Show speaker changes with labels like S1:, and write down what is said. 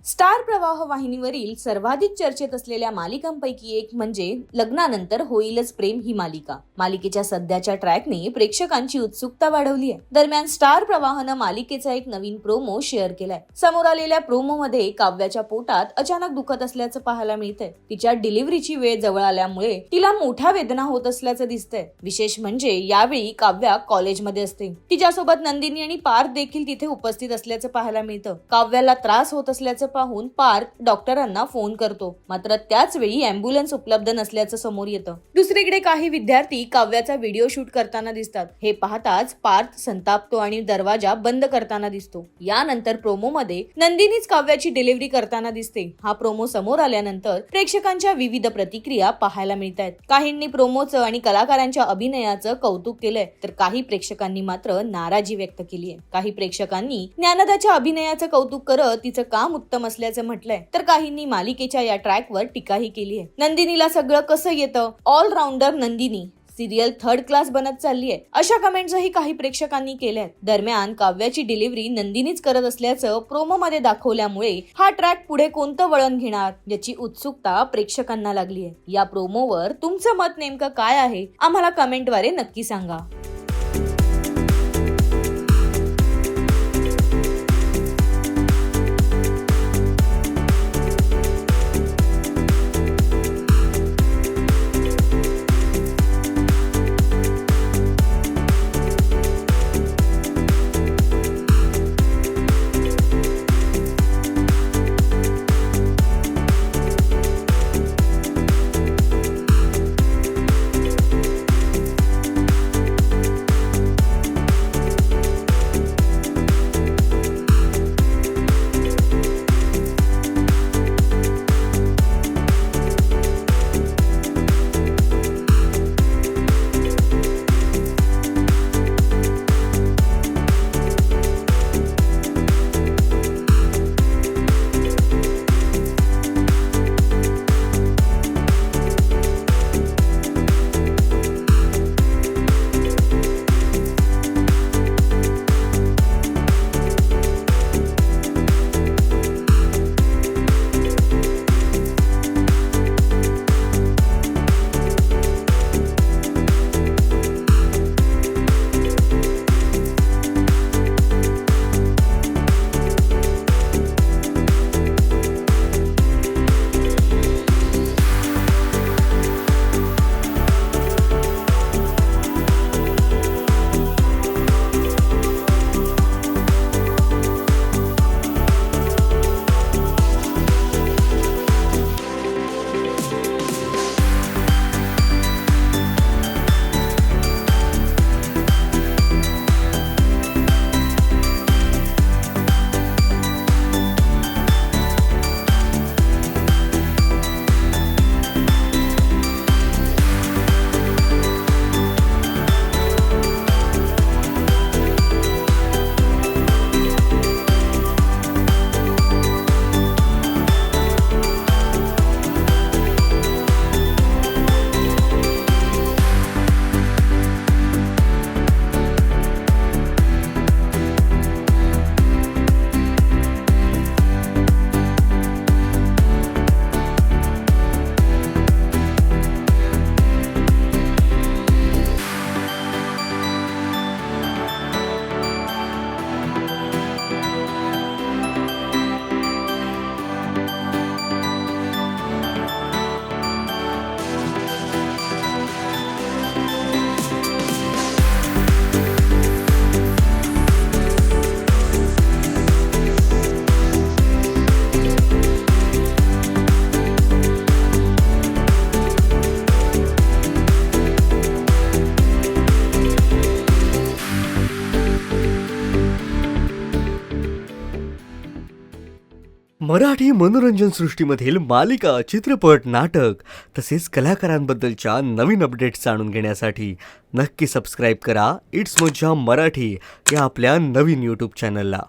S1: Star प्रवाह वाहिनीवरील सर्वाधिक चर्चेत असलेल्या मालिकांपैकी एक म्हणजे लग्नानंतर होईलच प्रेम ही मालिका. मालिकेच्या सध्याच्या ट्रॅकने प्रेक्षकांची उत्सुकता वाढवली आहे. दरम्यान स्टार प्रवाहनं मालिकेचा एक नवीन प्रोमो शेअर केलाय. समोर आलेल्या प्रोमो मध्ये काव्याच्या पोटात अचानक दुखत असल्याचं पाहायला मिळतंय. तिच्या डिलिव्हरीची वेळ जवळ आल्यामुळे तिला मोठ्या वेदना होत असल्याचं दिसतंय. विशेष म्हणजे यावेळी काव्या कॉलेजमध्ये असते. तिच्यासोबत नंदिनी आणि पार्थ देखील तिथे उपस्थित असल्याचं पाहायला मिळतं. काव्याला त्रास होत असल्याचं पाहून पार्थ डॉक्टरांना फोन करतो, मात्र त्याच वेळी अँब्युलन्स उपलब्ध नसल्याचं समोर येतं. दुसरीकडे काही विद्यार्थी काव्याचा व्हिडिओ शूट करताना दिसतात. हे पाहताच पार्थ संतापतो आणि दरवाजा बंद करताना दिसतो. यानंतर प्रोमो मध्ये नंदिनीच काव्याची डिलिव्हरी करताना दिसते. हा प्रोमो समोर आल्यानंतर प्रेक्षकांच्या विविध प्रतिक्रिया पाहायला मिळतात. काहींनी प्रोमोचं आणि कलाकारांच्या अभिनयाचं कौतुक केलंय, तर काही प्रेक्षकांनी मात्र नाराजी व्यक्त केली आहे. काही प्रेक्षकांनी ज्ञानदाच्या अभिनयाचं कौतुक करत तिचं काम उत्तम असल्याचं म्हटलंय, तर काहींनी मालिकेच्या या ट्रॅकवर टीकाही केली आहे. नंदिनीला सगळं कसं येतं, allrounder Nandini, serial third class बनत चालली आहे, अशा कमेंट्सही काही प्रेक्षकांनी केल्यात. दरम्यान काव्याची डिलिव्हरी नंदिनीच करत असल्याचं प्रोमो मध्ये दाखवल्यामुळे हा ट्रॅक पुढे कोणतं वळण घेणार याची उत्सुकता प्रेक्षकांना लागली आहे. या प्रोमोवर तुमचं मत नेमकं काय आहे, आम्हाला कमेंटद्वारे नक्की सांगा.
S2: मराठी मनोरंजन सृष्टीमधील मालिका, चित्रपट, नाटक तसेच कलाकारांबद्दलच्या नवीन अपडेट्स जाणून घेण्यासाठी नक्की सबस्क्राईब करा इट्स मज्जा मराठी या आपल्या नवीन यूट्यूब चॅनलला.